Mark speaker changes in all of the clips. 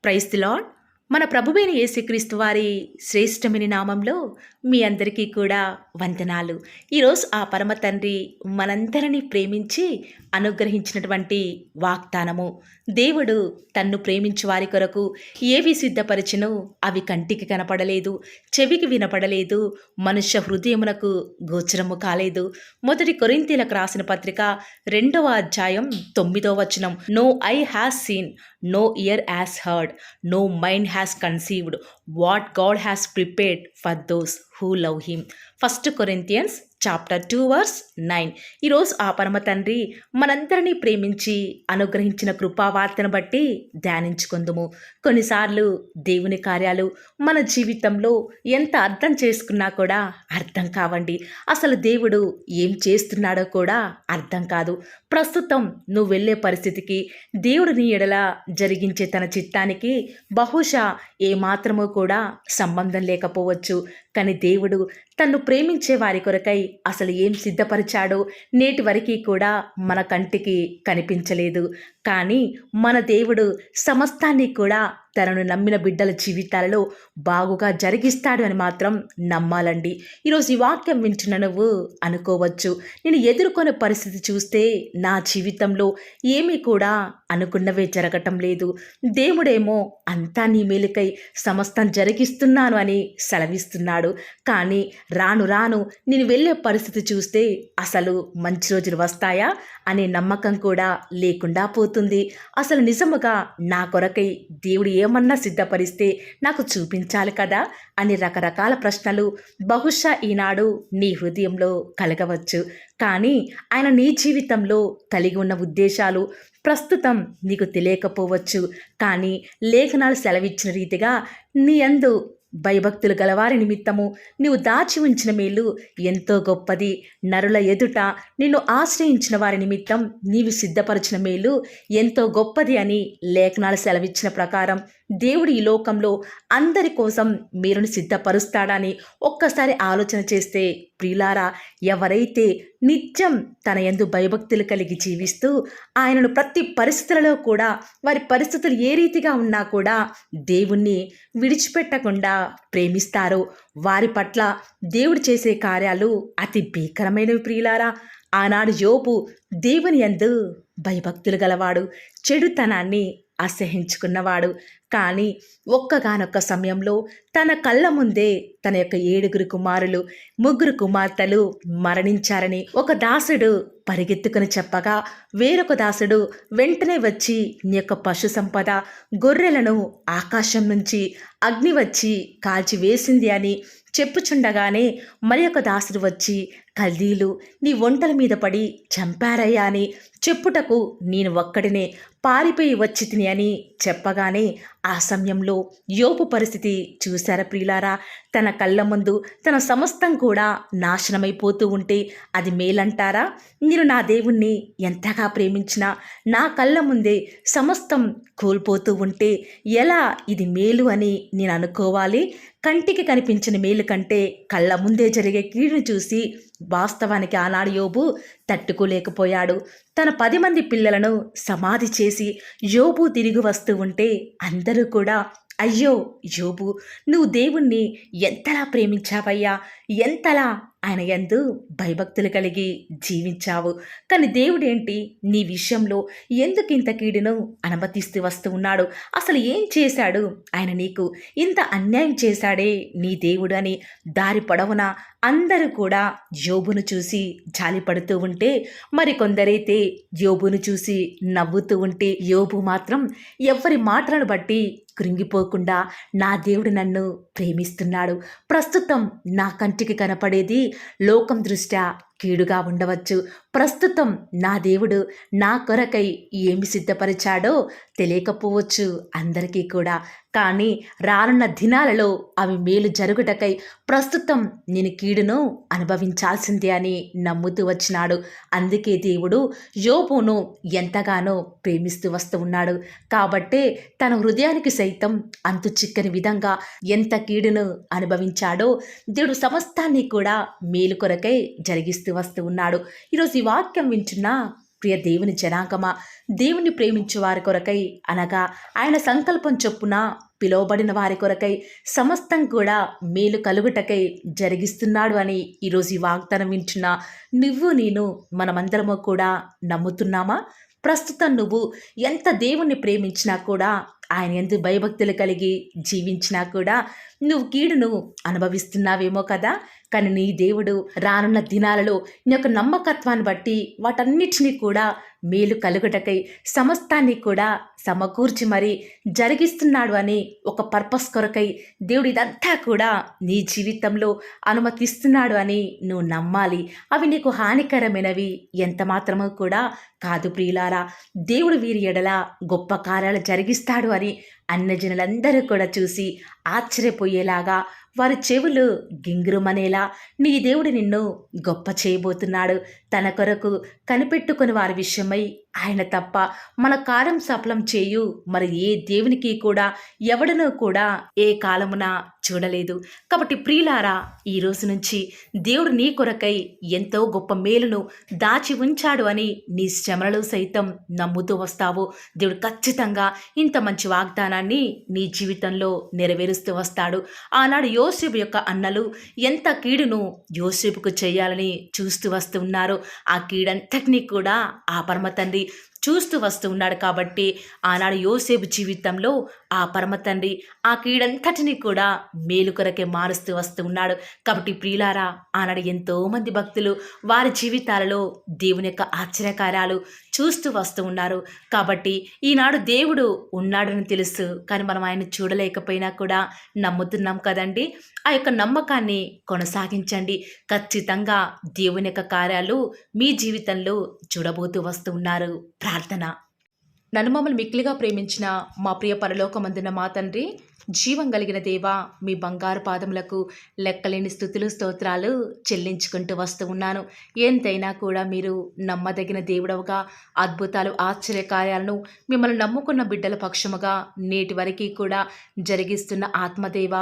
Speaker 1: Praise the lord. మన ప్రభువైన యేసుక్రీస్తు వారి శ్రేష్టమైన నామంలో మీ అందరికీ కూడా వందనాలు. ఈరోజు ఆ పరమ తండ్రి మనందరినీ ప్రేమించి అనుగ్రహించినటువంటి వాగ్దానము, దేవుడు తన్ను ప్రేమించు వారి కొరకు ఏవి సిద్ధపరిచినో అవి కంటికి కనపడలేదు, చెవికి వినపడలేదు, మనుష్య హృదయమునకు గోచరము కాలేదు. మొదటి కొరింథీయులకు రాసిన పత్రిక 2వ అధ్యాయం 9వ వచనం. No eye has seen, no ear has heard, no mind has conceived what God has prepared for those who love him. 1 Corinthians chapter 2 verse 9. ఈరోజు ఆ పరమ తండ్రి మనందరినీ ప్రేమించి అనుగ్రహించిన కృపావార్తను బట్టి ధ్యానించుకుందుము. కొన్నిసార్లు దేవుని కార్యాలు మన జీవితంలో ఎంత అర్థం చేసుకున్నా కూడా అర్థం కావండి. అసలు దేవుడు ఏం చేస్తున్నాడో కూడా అర్థం కాదు. ప్రస్తుతం నువ్వు వెళ్ళే పరిస్థితికి దేవుడు నీ ఎడల జరిగించే తన చిత్తానికి బహుశా ఏమాత్రమూ కూడా సంబంధం లేకపోవచ్చు. కానీ దేవుడు తన్ను ప్రేమించే వారి కొరకై అసలు ఏం సిద్ధపరిచాడో నేటి వరకు కూడా మన కంటికి కనిపించలేదు. కానీ మన దేవుడు సమస్తాన్ని కూడా తనను నమ్మిన బిడ్డల జీవితాలలో బాగుగా జరిగిస్తాడు అని మాత్రం నమ్మాలండి. ఈరోజు ఈ వాక్యం వింటున్న నువ్వు అనుకోవచ్చు, నేను ఎదుర్కొనే పరిస్థితి చూస్తే నా జీవితంలో ఏమీ కూడా అనుకున్నవే జరగటం లేదు, దేవుడేమో అంతా నీ మేలుకై సమస్తం జరిగిస్తున్నాను అని సెలవిస్తున్నాడు. కానీ రాను రాను నేను వెళ్ళే పరిస్థితి చూస్తే అసలు మంచి రోజులు వస్తాయా అనే నమ్మకం కూడా లేకుండా పోతుంది. అసలు నిజముగా నా కొరకై దేవుడు ఏమన్నా సిద్ధపరిస్తే నాకు చూపించాలి కదా అని రకరకాల ప్రశ్నలు బహుశా ఈనాడు నీ హృదయంలో కలగవచ్చు. కానీ ఆయన నీ జీవితంలో కలిగి ఉన్న ఉద్దేశాలు ప్రస్తుతం నీకు తెలియకపోవచ్చు. కానీ లేఖనాలు సెలవిచ్చిన రీతిగా నీ యందు భయభక్తులు గలవారి నిమిత్తము నీవు దాచి ఉంచిన మేలు ఎంతో గొప్పది. నరుల ఎదుట నిన్ను ఆశ్రయించిన వారి నిమిత్తం నీవు సిద్ధపరిచిన మేలు ఎంతో గొప్పది అని లేఖనాలు సెలవిచ్చిన ప్రకారం దేవుడు ఈ లోకంలో అందరి కోసం మీరును సిద్ధపరుస్తాడని ఒక్కసారి ఆలోచన చేస్తే ప్రియులారా, ఎవరైతే నిత్యం తన యందు భయభక్తులు కలిగి జీవిస్తూ ఆయనను ప్రతి పరిస్థితులలో కూడా వారి పరిస్థితులు ఏ రీతిగా ఉన్నా కూడా దేవుణ్ణి విడిచిపెట్టకుండా ప్రేమిస్తారో వారి పట్ల దేవుడు చేసే కార్యాలు అతి భీకరమైనవి ప్రియులారా. ఆనాడు యోబు దేవుని యందు భయభక్తులు గలవాడు, చెడుతనాన్ని అసహించుకున్నవాడు. కానీ ఒక్కగానొక్క సమయంలో తన కళ్ళ ముందే తన యొక్క 7 కుమారులు 3 కుమార్తెలు మరణించారని ఒక దాసుడు పరిగెత్తుకుని చెప్పగా వేరొక దాసుడు వెంటనే వచ్చి నీ యొక్క పశు సంపద గొర్రెలను ఆకాశం నుంచి అగ్ని వచ్చి కాల్చి వేసింది అని చెప్పుచుండగానే మరి ఒక దాసుడు వచ్చి కల్దీలు నీ ఒంటల మీద పడి చంపారయ్యా అని చెప్పుటకు నేను ఒక్కడినే పారిపోయి వచ్చి తిని అని చెప్పగానే ఆ సమయంలో యోబు పరిస్థితి చూశారా ప్రియులారా? తన కళ్ళ ముందు తన సమస్తం కూడా నాశనమైపోతూ ఉంటే అది మేలంటారా? నేను నా దేవుణ్ణి ఎంతగా ప్రేమించినా నా కళ్ళ ముందే సమస్తం కోల్పోతూ ఉంటే ఎలా ఇది మేలు అని నేను అనుకోవాలి? కంటికి కనిపించిన మేలు కంటే కళ్ళ ముందే జరిగే కీడును చూసి వాస్తవానికి ఆనాడు యోబు తట్టుకోలేకపోయాడు. తన 10 మంది పిల్లలను సమాధి చేసి యోబు తిరిగి వస్తూ ఉంటే అందరూ కూడా అయ్యో యోబు, నువ్వు దేవుణ్ణి ఎంతలా ప్రేమించావయ్యా, ఎంతలా ఆయన యందు భయభక్తులు కలిగి జీవించావు. కానీ దేవుడేంటి నీ విషయంలో ఎందుకు ఇంత కీడును అనుమతిస్తూ వస్తూ ఉన్నాడు? అసలు ఏం చేశాడు ఆయన నీకు? ఇంత అన్యాయం చేశాడే నీ దేవుడు అని దారి పొడవునా అందరూ కూడా యోబును చూసి జాలిపడుతూ ఉంటే మరికొందరైతే యోబును చూసి నవ్వుతూ ఉంటే యోబు మాత్రం ఎవరి మాటలను బట్టి కృంగిపోకుండా నా దేవుడు నన్ను ప్రేమిస్తున్నాడు. ప్రస్తుతం నా కంటికి కనపడేది లోకం దృష్ట్యా కీడుగా ఉండవచ్చు. ప్రస్తుతం నా దేవుడు నా కొరకై ఏమి సిద్ధపరిచాడో తెలియకపోవచ్చు అందరికీ కూడా. కానీ రానున్న దినాలలో అవి మేలు జరుగుటకై ప్రస్తుతం నేను కీడును అనుభవించాల్సిందే అని నమ్ముతూ వచ్చినాడు. అందుకే దేవుడు యోబును ఎంతగానో ప్రేమిస్తూ వస్తూ ఉన్నాడు. కాబట్టే తన హృదయానికి సైతం అంతు చిక్కని విధంగా ఎంత కీడును అనుభవించాడో దేవుడు సమస్తాన్ని కూడా మేలు కొరకై జరిగిస్తూ వస్తూ ఉన్నాడు. ఈరోజు ఈ వాక్యం వింటున్న ప్రియ దేవుని జనాంగమా, దేవుని ప్రేమించు వారి కొరకై అనగా ఆయన సంకల్పం చొప్పున పిలువబడిన వారి కొరకై సమస్తం కూడా మేలు కలుగుటకై జరిగిస్తున్నాడు అని ఈరోజు ఈ వాగ్దానం వింటున్న నువ్వు నేను మనమందరము కూడా నమ్ముతున్నామా? ప్రస్తుతం నువ్వు ఎంత దేవుణ్ణి ప్రేమించినా కూడా, ఆయన యందు భయభక్తులు కలిగి జీవించినా కూడా నువ్వు కీడును అనుభవిస్తున్నావేమో కదా. కానీ నీ దేవుడు రానున్న దినాలలో నీ యొక్క నమ్మకత్వాన్ని బట్టి వాటన్నిటినీ కూడా మేలు కలుగుటకై సమస్తాన్ని కూడా సమకూర్చి మరి జరిగిస్తున్నాడు అని ఒక పర్పస్ కొరకై దేవుడు ఇదంతా కూడా నీ జీవితంలో అనుమతిస్తున్నాడు అని నువ్వు నమ్మాలి. అవి నీకు హానికరమైనవి ఎంత మాత్రమూ కూడా కాదు ప్రియులారా. దేవుడు వీరి ఎడల గొప్ప కార్యాలు జరిగిస్తాడు అని అన్యజనులందరూ కూడా చూసి ఆశ్చర్యపోయేలాగా, వారి చెవులు గింగురుమనేలా నీ దేవుడు నిన్ను గొప్ప చేయబోతున్నాడు. తన కొరకు కనిపెట్టుకుని వారి విషయమై ఆయన తప్ప మన కార్యం సఫలం చేయు మరి ఏ దేవునికి కూడా ఎవడనూ కూడా ఏ కాలమున చూడలేదు. కాబట్టి ప్రియులారా, ఈ రోజు నుంచి దేవుడు నీ కొరకై ఎంతో గొప్ప మేలును దాచి ఉంచాడు అని నీ శ్రమలలో సైతం నమ్ముతూ వస్తావు. దేవుడు ఖచ్చితంగా ఇంత మంచి వాగ్దానాన్ని నీ జీవితంలో నెరవేరుస్తూ వస్తాడు. ఆనాడు యోసేపు యొక్క అన్నలు ఎంత కీడును యోసేపుకు చేయాలని చూస్తూ వస్తున్నారు. ఆ కీడంతటినీ కూడా ఆ పరమ తండ్రి చూస్తూ వస్తూ ఉన్నాడు. కాబట్టి ఆనాడు యోసేపు జీవితంలో ఆ పరమ తండ్రి ఆ కీడంతటిని కూడా మేలు కొరకే మారుస్తూ వస్తూ ఉన్నాడు. కాబట్టి ప్రియులారా, ఆనాడు ఎంతోమంది భక్తులు వారి జీవితాలలో దేవుని యొక్క ఆశ్చర్యకార్యాలు చూస్తూ వస్తూ ఉన్నారు. కాబట్టి ఈనాడు దేవుడు ఉన్నాడని తెలుసు, కానీ మనం ఆయన చూడలేకపోయినా కూడా నమ్ముతున్నాం కదండి. ఆ యొక్క నమ్మకాన్ని కొనసాగించండి. ఖచ్చితంగా దేవుని యొక్క కార్యాలు మీ జీవితంలో చూడబోతూ వస్తూ ఉన్నారు. ప్రార్థన. నన్ను మమ్మల్ని మిక్కిలిగా ప్రేమించిన మా ప్రియ పరలోకమందున మా తండ్రి, జీవం కలిగిన దేవా, మీ బంగారు పాదములకు లెక్కలేని స్తుతులు స్తోత్రాలు చెల్లించుకుంటూ వస్తూ ఉన్నాను. ఎంతైనా కూడా మీరు నమ్మదగిన దేవుడవుగా అద్భుతాలు ఆశ్చర్యకార్యాలను మిమ్మల్ని నమ్ముకున్న బిడ్డల పక్షముగా నేటి వరకు కూడా జరిగిస్తున్న ఆత్మదేవ,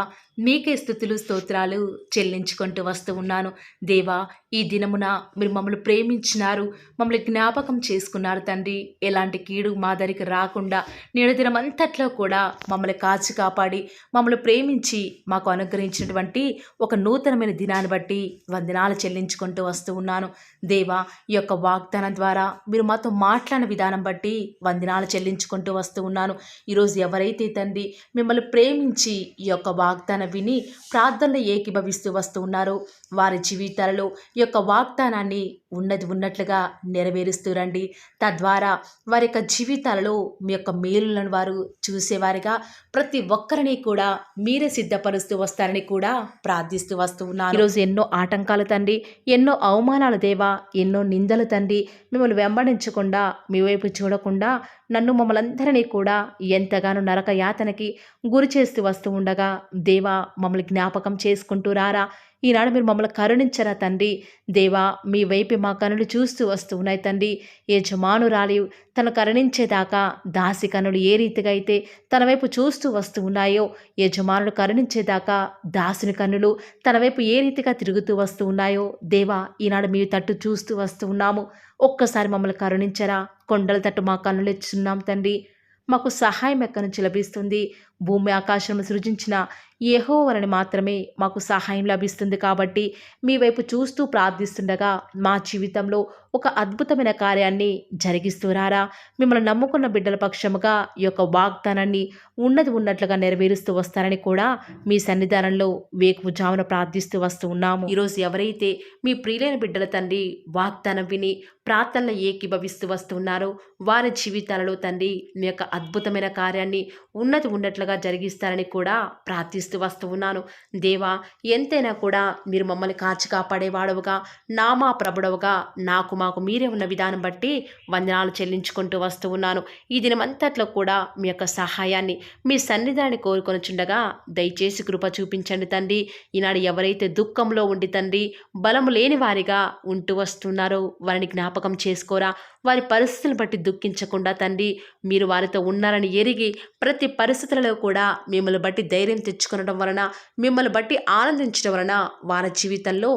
Speaker 1: మీకే స్తుతులు స్తోత్రాలు చెల్లించుకుంటూ వస్తూ ఉన్నాను. దేవా, ఈ దినమున మీరు మమ్మల్ని ప్రేమించినారు, మమ్మల్ని జ్ఞాపకం చేసుకున్నారు తండ్రి. ఎలాంటి కీడు మా దరికి రాకుండా నేడు దినమంతట్లో కూడా మమ్మల్ని కాచి కాపాడి మమ్మల్ని ప్రేమించి మాకు అనుగ్రహించినటువంటి ఒక నూతనమైన దినాన్ని బట్టి వందనాలు చెల్లించుకుంటూ వస్తూ ఉన్నాను. దేవా, ఈ యొక్క వాగ్దానం ద్వారా మీరు మాతో మాట్లాడిన విధానం బట్టి వందనాలు చెల్లించుకుంటూ వస్తూ ఉన్నాను. ఈరోజు ఎవరైతే తండ్రి మిమ్మల్ని ప్రేమించి ఈ యొక్క వాగ్దానం విని ప్రార్థనలు ఏకీభవిస్తూ వస్తూ ఉన్నారో వారి జీవితాలలో ఈ యొక్క వాగ్దానాన్ని ఉన్నట్లుగా నెరవేరుస్తూ రండి. తద్వారా వారి యొక్క జీవితాలలో మీ యొక్క మేలులను వారు చూసేవారిగా ప్రతి ఒక్కరిని కూడా మీరే సిద్ధపరుస్తూ వస్తారని కూడా ప్రార్థిస్తూ వస్తూ ఉన్నారు. ఈరోజు ఎన్నో ఆటంకాలు తండ్రి, ఎన్నో అవమానాలు దేవా, ఎన్నో నిందలు తండ్రి, మిమ్మల్ని వెంబడించకుండా మీ వైపు చూడకుండా నన్ను మమ్మల్ని అందరినీ కూడా ఎంతగానో నరక యాతనకి గురి చేస్తూ వస్తూ ఉండగా దేవా, మమ్మల్ని జ్ఞాపకం చేసుకుంటూ రారా. ఈనాడు మీరు మమ్మల్ని కరుణించరా తండ్రి. దేవా, మీ వైపు మా కనులు చూస్తూ వస్తూ ఉన్నాయి తండ్రి. యజమానురాలి తను కరుణించేదాకా దాసి కనులు ఏ రీతిగా అయితే తన వైపు చూస్తూ వస్తూ ఉన్నాయో, యజమానుడు కరుణించేదాకా దాసుని కన్నులు తన వైపు ఏ రీతిగా తిరుగుతూ వస్తూ ఉన్నాయో దేవా, ఈనాడు మీ తట్టు చూస్తూ వస్తూ ఉన్నాము. ఒక్కసారి మమ్మల్ని కరుణించరా. కొండల తట్టు మా కన్నులు ఎచ్చున్నాం తండ్రి. మాకు సహాయం ఎక్కడి నుంచి లభిస్తుంది? భూమి ఆకాశం సృజించిన యెహోవాని మాత్రమే మాకు సహాయం లభిస్తుంది. కాబట్టి మీ వైపు చూస్తూ ప్రార్థిస్తుండగా మా జీవితంలో ఒక అద్భుతమైన కార్యాన్ని జరిగిస్తూ రారా. మిమ్మల్ని నమ్ముకున్న బిడ్డల పక్షముగా ఈ యొక్క వాగ్దానాన్ని ఉన్నట్లుగా నెరవేరుస్తూ వస్తారని కూడా మీ సన్నిధానంలో వేకువజామున ప్రార్థిస్తూ వస్తూ ఉన్నాము. ఈరోజు ఎవరైతే మీ ప్రియులైన బిడ్డల తండ్రి వాగ్దానం విని ప్రార్థనలు ఏకీభవిస్తూ వస్తున్నారో వారి జీవితాలలో తండ్రి మీ యొక్క అద్భుతమైన కార్యాన్ని ఉన్నట్లుగా జరిగిస్తారని కూడా ప్రార్థిస్తూ వస్తూ ఉన్నాను. దేవా, ఎంతైనా కూడా మీరు మమ్మల్ని కాచి కాపాడేవాడవుగా, నామా ప్రభుడవుగా మాకు మీరే ఉన్న విధానం బట్టి వందనాలు చెల్లించుకుంటూ వస్తూ ఉన్నాను. ఈ దినమంతట్లో కూడా మీ యొక్క సహాయాన్ని మీ సన్నిధానాన్ని కోరుకొనిచుండగా దయచేసి కృప చూపించండి తండ్రి. ఈనాడు ఎవరైతే దుఃఖంలో ఉండి తండ్రి బలము లేని వారిగా ఉంటూ వస్తున్నారో వారిని జ్ఞాపకం చేసుకోరా. వారి పరిస్థితులను బట్టి దుఃఖించకుండా తండ్రి మీరు వారితో ఉన్నారని ఎరిగి ప్రతి పరిస్థితులలో కూడా మిమ్మల్ని బట్టి ధైర్యం తెచ్చుకొనడం వలన, మిమ్మల్ని బట్టి ఆనందించడం వలన వారి జీవితంలో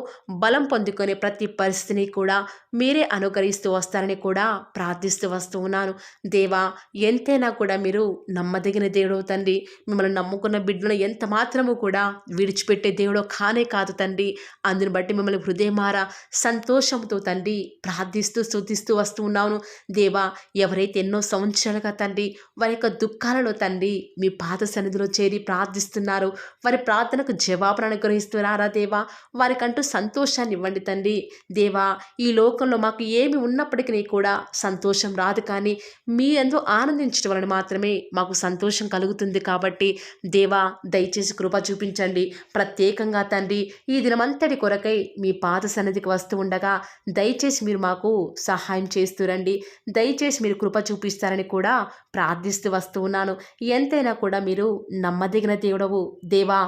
Speaker 1: బలం పొందుకునే ప్రతి పరిస్థితిని కూడా మీరే అనుకరిస్తూ వస్తారని కూడా ప్రార్థిస్తూ వస్తూ ఉన్నాను. దేవా, ఎంతైనా కూడా మీరు నమ్మదగిన దేవుడు తండ్రి. మిమ్మల్ని నమ్ముకున్న బిడ్డలను ఎంత మాత్రము కూడా విడిచిపెట్టే దేవుడో కానే కాదు తండ్రి. అందుని బట్టి మిమ్మల్ని హృదయమారా సంతోషంతో తండ్రి ప్రార్థిస్తూ స్తుతిస్తూ వస్తూ ఉన్నాను. దేవా, ఎవరైతే ఎన్నో సంవత్సరాలుగా తండ్రి వారి యొక్క దుఃఖాలలో తండ్రి మీ పాద సన్నిధిలో చేరి ప్రార్థిస్తున్నారు, వారి ప్రార్థనకు జవాబును అనుగ్రహిస్తున్నారా దేవా? వారికంటూ సంతోషాన్ని ఇవ్వండి తండ్రి. దేవా, ఈ లోకంలో మాకు ఏమి ఉన్నప్పటికీ కూడా సంతోషం రాదు, కానీ మీ యందు ఆనందించడం వలన మాత్రమే మాకు సంతోషం కలుగుతుంది. కాబట్టి దేవా, దయచేసి కృప చూపించండి. ప్రత్యేకంగా తండ్రి ఈ దినమంతటి కొరకై మీ పాద సన్నిధికి వస్తూ ఉండగా దయచేసి మీరు మాకు సహాయం చేస్తురండి. దయచేసి మీరు కృప చూపిస్తారని కూడా ప్రార్థిస్తూ వస్తూ ఉన్నాను. ఎంతైనా కూడా మీరు నమ్మదగిన దేవుడవు దేవా.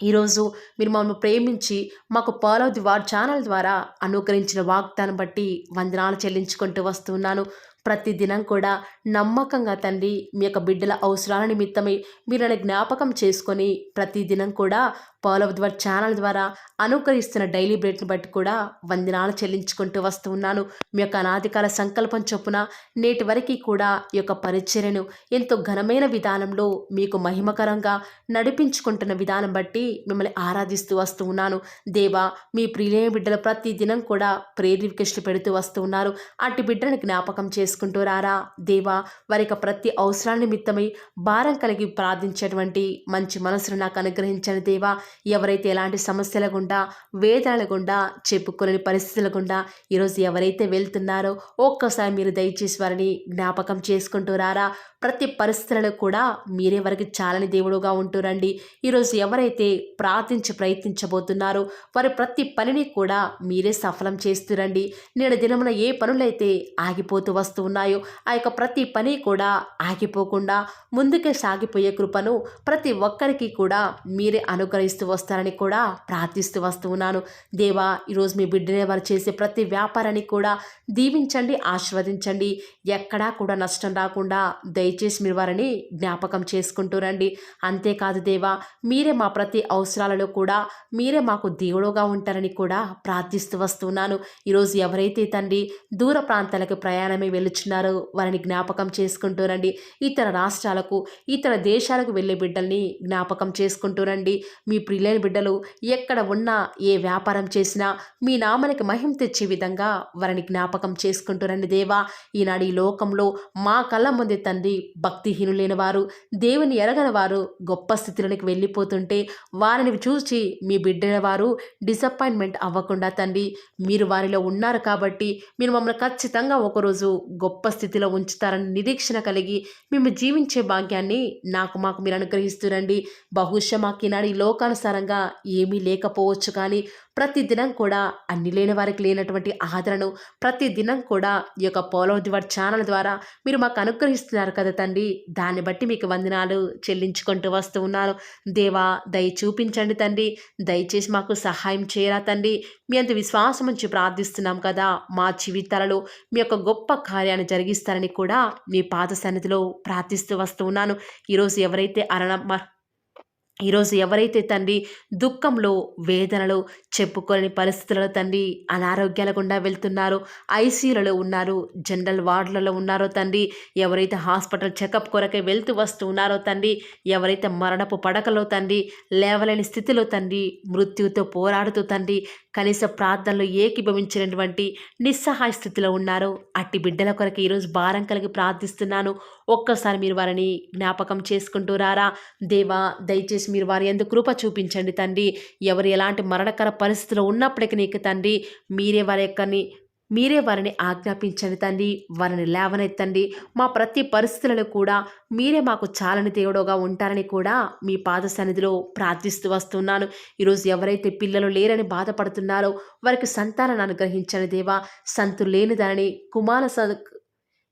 Speaker 1: ఈరోజు మీరు మమ్మల్ని ప్రేమించి మాకు ఫాలో ది వార్ ఛానల్ ద్వారా అనుగ్రహించిన వాగ్దానం బట్టి వందనాలు చెల్లించుకుంటూ వస్తున్నాను. ప్రతిదినం కూడా నమ్మకంగా తండ్రి మీ యొక్క బిడ్డల అవసరాల నిమిత్తమై మీరు నన్ను జ్ఞాపకం చేసుకొని ప్రతిదినం కూడా ఫాలో ది వార్ ఛానల్ ద్వారా అనుకరిస్తున్న డైలీ బ్రెడ్ని బట్టి కూడా వందనాలు చెల్లించుకుంటూ వస్తూ ఉన్నాను. మీ యొక్క అనాదికాల సంకల్పం చొప్పున నేటి వరకు కూడా ఈ యొక్క పరిచర్యను ఎంతో ఘనమైన విధానంలో మీకు మహిమకరంగా నడిపించుకుంటున్న విధానం బట్టి మిమ్మల్ని ఆరాధిస్తూ వస్తూ ఉన్నాను. దేవా, మీ ప్రియులైన బిడ్డలు ప్రతి దినం కూడా ప్రేయర్ రిక్వెస్ట్లు పెడుతూ వస్తూ ఉన్నారు. అట్టి బిడ్డని జ్ఞాపకం చేసుకుంటూ రారా దేవా. వారి యొక్క ప్రతి అవసరాల నిమిత్తమై భారం కలిగి ప్రార్థించేటువంటి మంచి మనసును నాకు అనుగ్రహించండి దేవా. ఎవరైతే ఎలాంటి సమస్యల గుండా, వేదనల గుండా, చెప్పుకోలేని పరిస్థితుల గుండా ఈరోజు ఎవరైతే వెళ్తున్నారో ఒక్కసారి మీరు దయచేసి వారిని జ్ఞాపకం చేసుకుంటూ రారా. ప్రతి పరిస్థితులలో కూడా మీరే వారికి చాలని దేవుడుగా ఉంటూరండి. ఈరోజు ఎవరైతే ప్రయత్నించబోతున్నారో వారి ప్రతి పనిని కూడా మీరే సఫలం చేస్తురండి. నేడు దినమున ఏ పనులైతే ఆగిపోతూ వస్తూ ఉన్నాయో ఆ యొక్క ప్రతి పని కూడా ఆగిపోకుండా ముందుకే సాగిపోయే కృపను ప్రతి ఒక్కరికి కూడా మీరే అనుగ్రహిస్తూ వస్తారని కూడా ప్రార్థిస్తూ వస్తూ ఉన్నాను. దేవా, ఈరోజు మీ బిడ్డనే వారు చేసే ప్రతి వ్యాపారాన్ని కూడా దీవించండి, ఆశీర్వదించండి. ఎక్కడా కూడా నష్టం రాకుండా దయచేసి మీరు వారిని జ్ఞాపకం చేసుకుంటూ రండి. అంతేకాదు దేవా, మీరే మా ప్రతి అవసరాలలో కూడా మీరే మాకు దేవుడుగా ఉంటారని కూడా ప్రార్థిస్తూ వస్తున్నాను. ఈరోజు ఎవరైతే తండ్రి దూర ప్రాంతాలకు ప్రయాణమే వెళ్ళుచున్నారో వారిని జ్ఞాపకం చేసుకుంటూ రండి. ఇతర రాష్ట్రాలకు, ఇతర దేశాలకు వెళ్ళే బిడ్డల్ని జ్ఞాపకం చేసుకుంటూ రండి. మీ ప్రియులైన బిడ్డలు ఎక్కడ ఉన్నా, ఏ వ్యాపారం చేసినా మీ నామానికి మహిమ తెచ్చే విధంగా వారిని జ్ఞాపకం చేసుకుంటూ రండి దేవా. ఈనాడు ఈ లోకంలో మా కళ్ళ ముందే తండ్రి భక్తిహీనులైన వారు, దేవుని ఎరగని వారు గొప్ప స్థితిలోనికి వెళ్ళిపోతుంటే వారిని చూసి మీ బిడ్డల వారు డిసప్పాయింట్మెంట్ అవ్వకుండా తండ్రి మీరు వారిలో ఉన్నారు కాబట్టి మీరు మమ్మల్ని ఖచ్చితంగా ఒకరోజు గొప్ప స్థితిలో ఉంచుతారని నిరీక్షణ కలిగి మేము జీవించే భాగ్యాన్ని మాకు మీరు అనుగ్రహిస్తురండి. బహుశా మాకు ఈనాడు ఈ లోకానుసారంగా ఏమీ లేకపోవచ్చు, కానీ ప్రతిదినం కూడా అన్ని లేని వారికి లేనటువంటి ఆదరణను ప్రతిదినం కూడా ఈ యొక్క ఫాలో ది వార్ ఛానల్ ద్వారా మీరు మాకు అనుగ్రహిస్తున్నారు కదా తండ్రి. దాన్ని బట్టి మీకు వందనాలు చెల్లించుకుంటూ వస్తూ ఉన్నాను. దేవా, దయ చూపించండి తండ్రి. దయచేసి మాకు సహాయం చేయరా తండ్రి. మీ అంత విశ్వాసం నుంచి ప్రార్థిస్తున్నాం కదా. మా జీవితాలలో మీ యొక్క గొప్ప కార్యాన్ని జరిగిస్తారని కూడా మీ పాద సన్నిధిలో ప్రార్థిస్తూ వస్తూ ఉన్నాను. ఈరోజు ఎవరైతే తండ్రి దుఃఖంలో, వేదనలో, చెప్పుకోలేని పరిస్థితులలో తండ్రి అనారోగ్యాల గుండా వెళ్తున్నారో, ఐసీయూలలో ఉన్నారు, జనరల్ వార్డులలో ఉన్నారో తండ్రి, ఎవరైతే హాస్పిటల్ చెకప్ కొరకే వెళ్తూ వస్తూ ఉన్నారో తండ్రి, ఎవరైతే మరణపు పడకలో తండ్రి లేవలేని స్థితిలో తండ్రి మృత్యువుతో పోరాడుతూ తండ్రి కనీస ప్రార్థనలో ఏకీభవించినటువంటి నిస్సహాయ స్థితిలో ఉన్నారో అట్టి బిడ్డల కొరకు ఈరోజు భారం కలిగి ప్రార్థిస్తున్నాను. ఒక్కసారి మీరు వారిని జ్ఞాపకం చేసుకుంటూ రారా దేవా. దయచేసి మీరు వారి యందు కృప చూపించండి తండ్రి. ఎవరు ఎలాంటి మరణకర పరిస్థితిలో ఉన్నప్పటికీ నీకు తండ్రి మీరే వారిని ఆజ్ఞాపించండి తండ్రి. వారిని లేవనెత్తండి. మా ప్రతి పరిస్థితులలో కూడా మీరే మాకు చాలని దేవుడుగా ఉంటారని కూడా మీ పాద సన్నిధిలో ప్రార్థిస్తూ వస్తున్నాను. ఈరోజు ఎవరైతే పిల్లలు లేరని బాధపడుతున్నారో వారికి సంతానాన్ని అనుగ్రహించండి దేవా.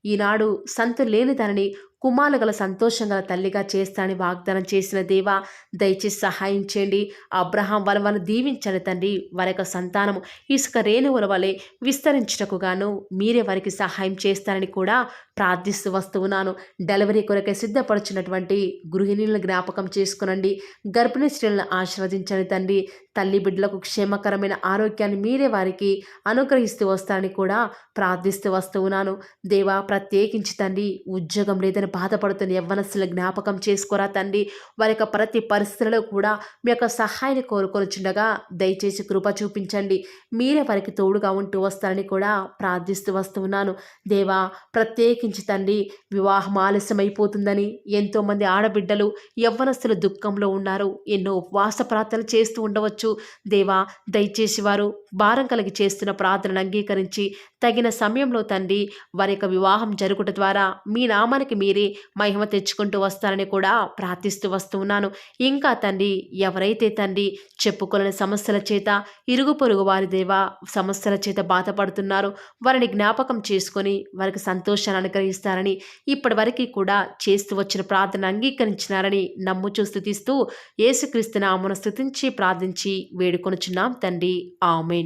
Speaker 1: ఈనాడు సంతు లేని దానిని
Speaker 2: కుమారులు గల సంతోషం గల తల్లిగా చేస్తానని వాగ్దానం చేసిన దేవా, దయచేసి సహాయం చేయండి. అబ్రహాం వాళ్ళను దీవించండి తండ్రి. వారి యొక్క సంతానము ఇసుక రేణువుల వలె విస్తరించుటకు గాను మీరే వారికి సహాయం చేస్తారని కూడా ప్రార్థిస్తూ వస్తూ ఉన్నాను. డెలివరీ కొరకై సిద్ధపడుచున్నటువంటి గృహిణులను జ్ఞాపకం చేసుకునండి. గర్భిణీ స్త్రీలను ఆశీర్వదించండి తండ్రి. తల్లి బిడ్డలకు క్షేమకరమైన ఆరోగ్యాన్ని మీరే వారికి అనుగ్రహిస్తూ వస్తారని కూడా ప్రార్థిస్తూ వస్తూ ఉన్నాను. దేవా, ప్రత్యేకించి తండ్రి, ఉద్యోగం లేదని బాధపడుతున్న యవ్వనస్తుల జ్ఞాపకం చేసుకోరా తండ్రి. వారి యొక్క ప్రతి పరిస్థితులలో కూడా మీ యొక్క సహాయాన్ని కోరుకొనిచుండగా దయచేసి కృప చూపించండి. మీరే వారికి తోడుగా ఉంటూ వస్తారని కూడా ప్రార్థిస్తూ వస్తూ ఉన్నాను. దేవా, ప్రత్యేకించి తండ్రి, వివాహం ఆలస్యమైపోతుందని ఎంతోమంది ఆడబిడ్డలు యవ్వనస్తులు దుఃఖంలో ఉన్నారు. ఎన్నో ఉపవాస ప్రార్థనలు చేస్తూ ఉండవచ్చు. దేవా, దయచేసి వారు భారం కలిగి చేస్తున్న ప్రార్థనను అంగీకరించి తగిన సమయంలో తండ్రి వారి యొక్క వివాహం జరుగుట ద్వారా మీ నామానికి మీరే మహిమ తెచ్చుకుంటూ వస్తారని కూడా ప్రార్థిస్తూ వస్తూ ఉన్నాను. ఇంకా తండ్రి, ఎవరైతే తండ్రి చెప్పుకోలేని సమస్యల చేత, ఇరుగు పొరుగు వారి దేవా సమస్యల చేత బాధపడుతున్నారో వారిని జ్ఞాపకం చేసుకొని వారికి సంతోషాన్ని అనుగ్రహిస్తారని, ఇప్పటి వరకు కూడా చేస్తూ వచ్చిన ప్రార్థన అంగీకరించినారని నమ్ముచూ స్తుతిస్తూ యేసుక్రీస్తు నామమున స్తుతించి ప్రార్థించి వేడుకొనుచున్నాం తండ్రి. ఆమేన్.